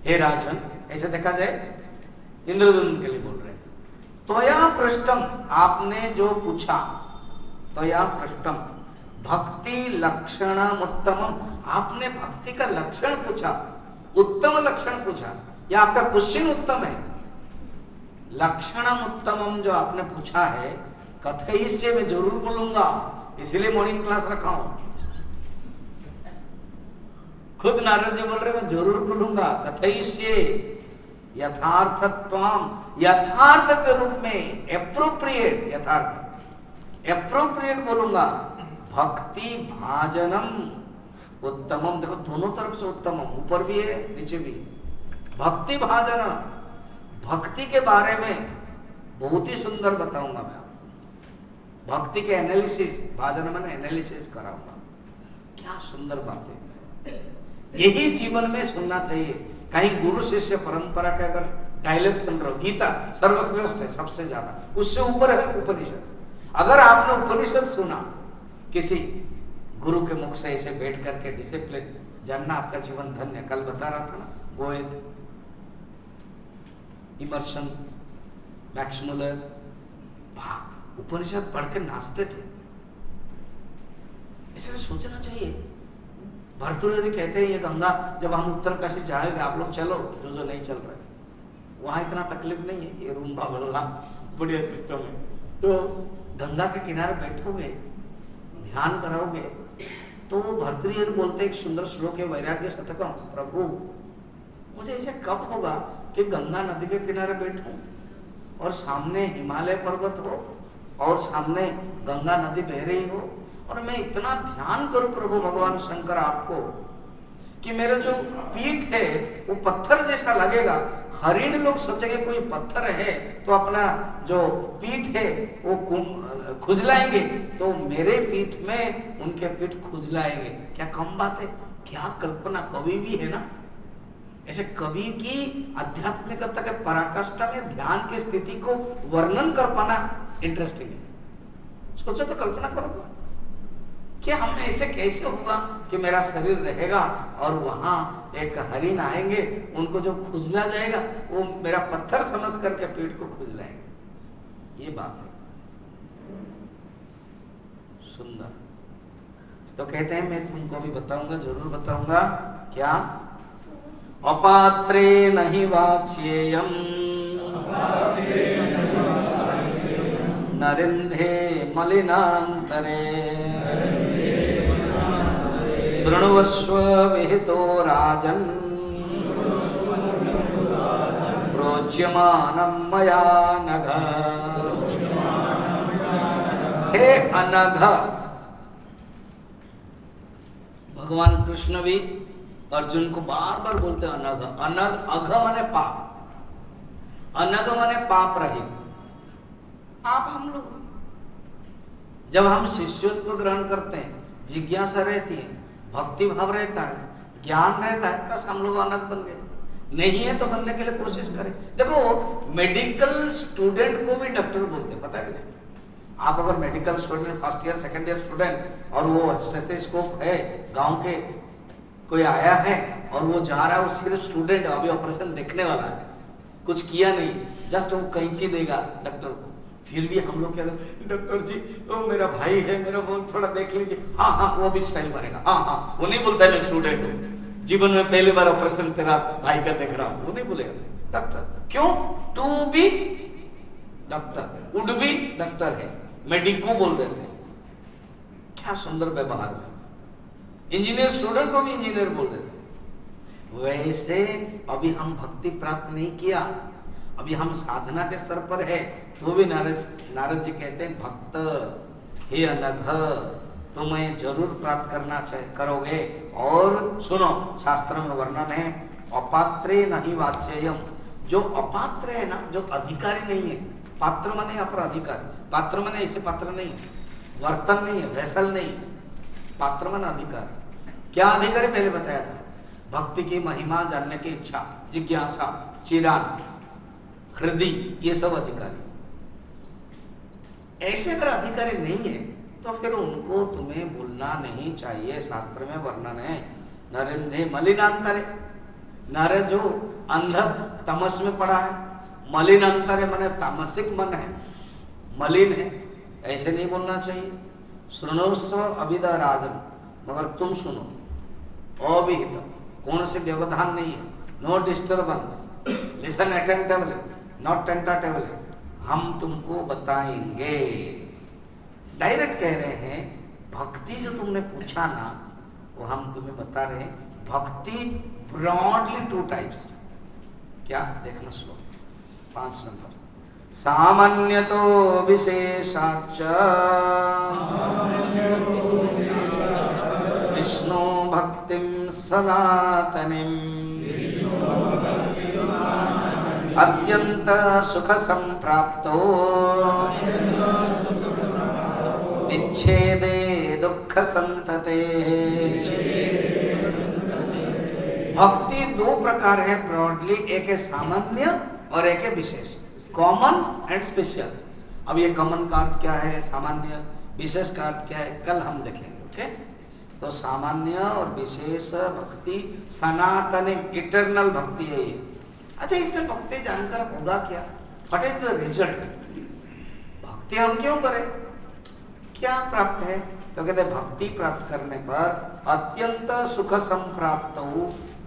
हे राजन, ऐसे देखा जाए इंद्रदुम्न के लिए बोल रहे हैं। त्वया पृष्ठम, आपने जो पूछा, त्वया पृष्ठम भक्ति लक्षणम उत्तमम, आपने भक्ति का लक्षण पूछा, उत्तम लक्षण पूछा, या आपका क्वेश्चन उत्तम है। लक्षणम उत्तमम जो आपने पूछा है, कथयिष्ये, मैं जरूर बोलूंगा, इसीलिए मॉर्निंग क्लास रखा हूं। खुद नारद जी बोल रहे मैं जरूर बोलूंगा, कथयिष्ये यथार्थत्वम, यथार्थ के रूप में, एप्रोप्रिएट, यथार्थ एप्रोप्रिएट बोलूंगा। भक्ति भाजनम उत्तमम, देखो दोनों तरफ से उत्तमम, ऊपर भी है नीचे भी। भक्ति भाजन, भक्ति के बारे में बहुत ही सुंदर बताऊंगा मैं। भक्ति के एनालिसिस, भाजन मैंने एनालिसिस कराऊंगा। क्या सुंदर बात है, यही जीवन में सुनना चाहिए। कहीं गुरु शिष्य परंपरा के अगर डायलॉग सुन रहे हो, गीता सर्वश्रेष्ठ है, सबसे ज्यादा, उससे ऊपर है उपनिषद। अगर आपने उपनिषद सुना किसी गुरु के मुख से, ऐसे बैठ करके डिसिप्लिन, जानना आपका जीवन धन्य। कल बता रहा था ना, गोएद, इमर्सन, मैक्स मुलर, उपनिषद पढ़ के नाचते थे। इसलिए सोचना चाहिए। भर्तृहरि कहते हैं ये गंगा, जब हम उत्तरकाशी जाएंगे, आप लोग चलो, जो नहीं चल रहा है वहां इतना तकलीफ नहीं है, ये रूम्बा बल्ला बढ़िया सिस्टम है। तो गंगा के किनारे बैठोगे, ध्यान कराओगे, तो भर्तृहरि बोलते एक सुंदर श्लोक है, वैराग्य शतकम, प्रभु मुझे ऐसे कब होगा कि गंगा नदी के किनारे बैठूं और सामने हिमालय पर्वत हो और सामने गंगा नदी बह रही हो, और मैं इतना ध्यान करूं प्रभु भगवान शंकर आपको कि मेरा जो पीठ है वो पत्थर जैसा लगेगा। हरिण लोग सोचेंगे कोई पत्थर है तो अपना जो पीठ है वो खुजलाएंगे, तो मेरे पीठ में उनके पीठ खुजलाएंगे। क्या कम बात है, क्या कल्पना, कवि भी है ना। ऐसे कवि की आध्यात्मिकता के पराकाष्ठा में ध्यान की स्थिति को वर्णन कर पाना इंटरेस्टिंग है। सोचो तो, कल्पना करो तो, कि हम ऐसे कैसे होगा कि मेरा शरीर रहेगा और वहां एक हरिण आएंगे, उनको जो खुजला जाएगा वो मेरा पत्थर समझ करके पीठ को खुजलाएंगे। ये बात है सुंदर। तो कहते हैं मैं तुमको भी बताऊंगा, जरूर बताऊंगा। क्या? अपात्रे नहि वाच्येयम् नरिंधे मलिनांतरे शृण्वस्व विहितो राजन् प्रोच्यमानं मया नघ। हे अनघ, भगवान कृष्ण भी अर्जुन को बार बार बोलते हैं अनघ। अनघ, अघ माने पाप, अनघ माने पाप रहित। आप हम लोग जब हम शिष्यत्व ग्रहण करते हैं, जिज्ञासा रहती है, भक्ति भाव रहता है, ज्ञान रहता है, बस हम लोग अनघ बन गए। नहीं है तो बनने के लिए कोशिश करें। देखो मेडिकल स्टूडेंट को भी डॉक्टर बोलते, पता है कि नहीं? आप अगर medical student, first year second year student, और वो स्टेथोस्कोप है, गांव के कोई आया है और वो जा रहा है, वो सिर्फ स्टूडेंट, अभी ऑपरेशन देखने वाला है, कुछ किया नहीं, जस्ट वो कैंची देगा डॉक्टर को, फिर भी हम लोग क्या करें, डॉक्टर जी वो मेरा भाई है, मेरा वो थोड़ा देख लीजिए, हाँ हाँ, वो भी स्टाइल मारेगा, हाँ हाँ, वो नहीं बोलता मैं स्टूडेंट हूँ, जीवन में पहली बार ऑपरेशन तेरा भाई का देख रहा हूँ, वो नहीं बोलेगा डॉक्टर। क्यों? To be doctor, would be doctor है, मेडिको बोल देते हैं। क्या सुंदर व्यवहार है। इंजीनियर स्टूडेंट को भी इंजीनियर बोल देते हैं। वैसे अभी हम भक्ति प्राप्त नहीं किया, अभी हम साधना के स्तर पर है, तो भी नारद जी कहते हैं भक्त हे अनघ तुम्हें जरूर प्राप्त करना करोगे। और सुनो, शास्त्र में वर्णन है अपात्रे नहीं वाच्ययम, जो अपात्र है ना, जो अधिकारी नहीं है, पात्र माने अपर अधिकारी, पात्र माने ऐसे पात्र नहीं, वर्तन नहीं है, वैसल नहीं, पात्र माने अधिकारी। क्या अधिकारी? पहले बताया था, भक्ति की महिमा जानने की इच्छा, जिज्ञासा, चिरान, हृदय, ये सब अधिकारी। ऐसे अगर अधिकारी नहीं है तो फिर उनको तुम्हें भूलना नहीं चाहिए। शास्त्र में वर्णन है नरेंद्र मलिनांतरे, नर जो अंध तमस में पड़ा है, मलिनांतरे माने तामसिक मन है, मलिन है, ऐसे नहीं बोलना चाहिए। सुनोस्व अभिदा राजन, मगर तुम सुनो, अविहित, कौन से व्यवधान नहीं है, no disturbance, listen attentively, not tentatively, हम तुमको बताएंगे। डायरेक्ट कह रहे हैं, भक्ति जो तुमने पूछा ना, वो हम तुम्हें बता रहे हैं। भक्ति ब्रॉडली टू टाइप्स, क्या देखना श्लोक 5 नंबर, सामान्यतो विशेषाच्च विष्णु भक्तिं सनातनिम् अत्यंत सुख संप्राप्तो विच्छेदे दुख संतते। भक्ति 2 प्रकार है ब्रॉडली, एक है सामान्य और एक है विशेष, कॉमन एंड स्पेशल। अब ये कॉमन का अर्थ क्या है, सामान्य, विशेष का अर्थ क्या है, कल हम देखेंगे। ओके, तो सामान्य और विशेष भक्ति सनातन इटर्नल भक्ति है ये। अच्छा, इससे भक्ति जानकर होगा क्या, व्हाट इज द रिजल्ट? भक्ति हम क्यों करें, क्या प्राप्त है? तो कहते भक्ति प्राप्त करने पर अत्यंत सुख संप्राप्त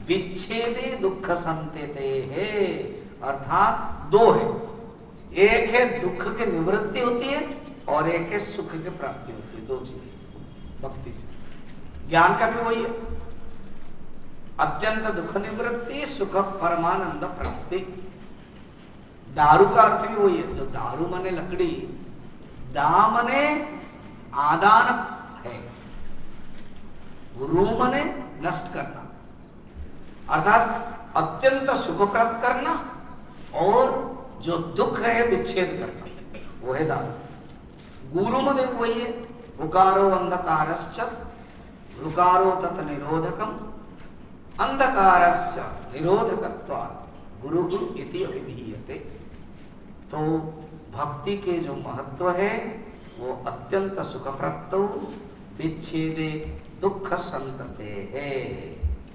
विच्छेदे दुख संतेते है, अर्थात 2 है, एक है दुख की निवृत्ति होती है और एक है सुख की प्राप्ति होती है। 2 चीज भक्ति से। ज्ञान का भी वही है, अत्यंत दुख निवृत्ति, सुख परमानंद प्राप्ति। दारू का अर्थ भी वही है, जो दारू मने लकड़ी, दा मने आदान है, रू मने नष्ट करना, अर्थात अत्यंत सुख प्राप्त करना और जो दुख है विच्छेद करना, वो है दारू। गुरु मने वही है, रुकारो अंधकारश्च रुकारो तत् निरोधकम अंधकारस्य निरोधकत्वात् गुरुः इति अभिधीयते। तो भक्ति के जो महत्व है वो अत्यंत सुख प्राप्त विच्छेदे दुख संतते है।